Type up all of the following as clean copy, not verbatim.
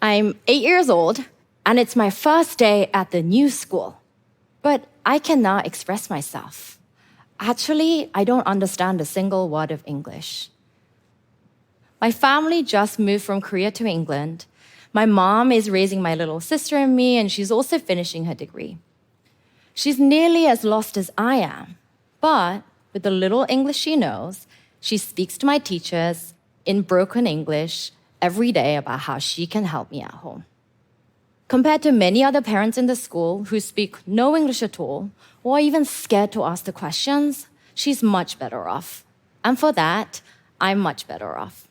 I'm 8 years old, and it's my first day at the new school. But I cannot express myself. Actually, I don't understand a single word of English. My family just moved from Korea to England. My mom is raising my little sister and me, and she's also finishing her degree. She's nearly as lost as I am, but with the little English she knows, she speaks to my teachers in broken English every day about how she can help me at home. Compared to many other parents in the school who speak no English at all, or are even scared to ask the questions, she's much better off. And for that, I'm much better off.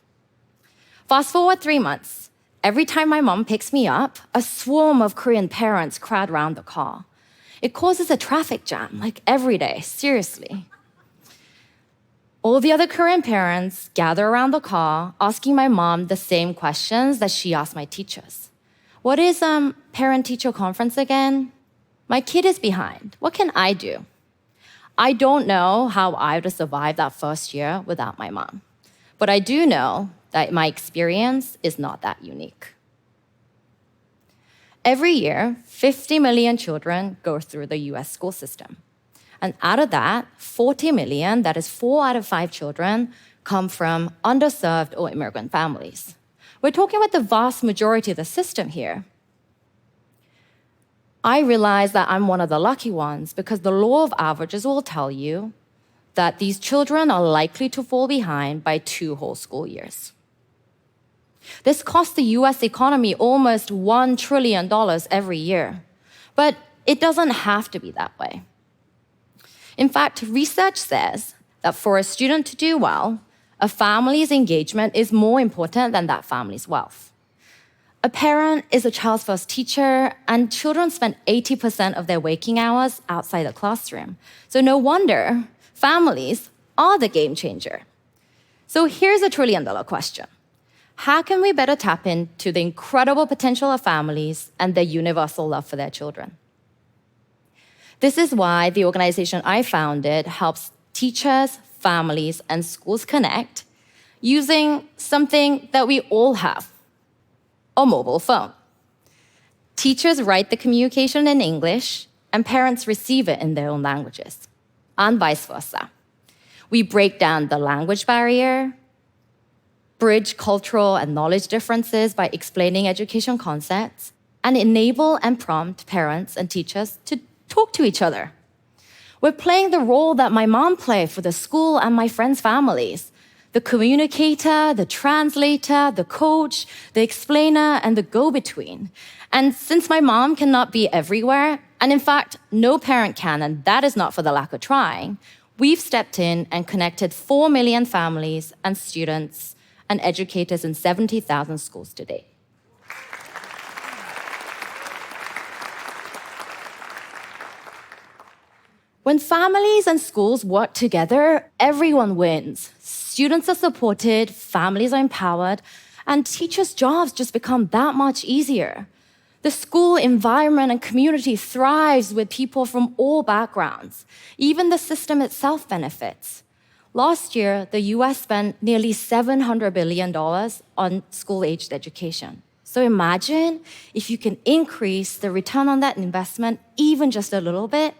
Fast forward 3 months. Every time my mom picks me up, a swarm of Korean parents crowd around the car. It causes a traffic jam, like every day, seriously. All the other Korean parents gather around the car, asking my mom the same questions that she asked my teachers. What is parent-teacher conference again? My kid is behind. What can I do? I don't know how I would have survived that first year without my mom. But I do know that my experience is not that unique. Every year, 50 million children go through the US school system. And out of that, 40 million, that is 4 out of 5 children, come from underserved or immigrant families. We're talking about the vast majority of the system here. I realize that I'm one of the lucky ones because the law of averages will tell you that these children are likely to fall behind by 2 whole school years. This costs the US economy almost $1 trillion every year. But it doesn't have to be that way. In fact, research says that for a student to do well, a family's engagement is more important than that family's wealth. A parent is a child's first teacher, and children spend 80% of their waking hours outside the classroom. So no wonder families are the game changer. So here's a $1 trillion question. How can we better tap into the incredible potential of families and their universal love for their children? This is why the organization I founded helps teachers, families, and schools connect using something that we all have, a mobile phone. Teachers write the communication in English, and parents receive it in their own languages, and vice versa. We break down the language barrier, bridge cultural and knowledge differences by explaining education concepts, and enable and prompt parents and teachers to talk to each other. We're playing the role that my mom played for the school and my friends' families: the communicator, the translator, the coach, the explainer, and the go-between. And since my mom cannot be everywhere, and in fact, no parent can, and that is not for the lack of trying, we've stepped in and connected 4 million families and students and educators in 70,000 schools today. When families and schools work together, everyone wins. Students are supported, families are empowered, and teachers' jobs just become that much easier. The school environment and community thrives with people from all backgrounds. Even the system itself benefits. Last year, the US spent nearly $700 billion on school-aged education. So imagine if you can increase the return on that investment even just a little bit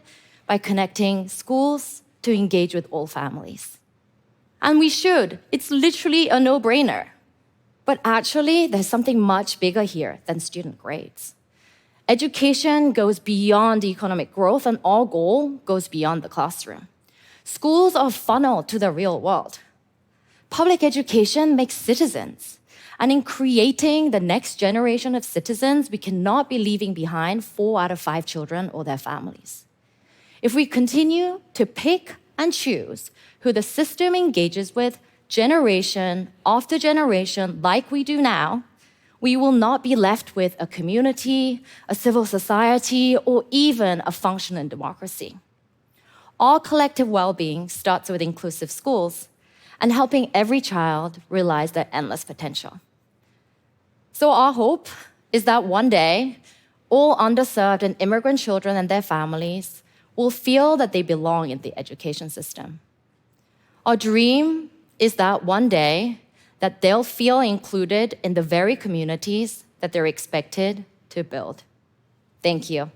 by connecting schools to engage with all families. And we should. It's literally a no-brainer. But actually, there's something much bigger here than student grades. Education goes beyond economic growth, and our goal goes beyond the classroom. Schools are a funnel to the real world. Public education makes citizens. And in creating the next generation of citizens, we cannot be leaving behind 4 out of 5 children or their families. If we continue to pick and choose who the system engages with generation after generation like we do now, we will not be left with a community, a civil society, or even a functioning democracy. Our collective well-being starts with inclusive schools and helping every child realize their endless potential. So our hope is that one day, all underserved and immigrant children and their families will feel that they belong in the education system. Our dream is that one day that they'll feel included in the very communities that they're expected to build. Thank you.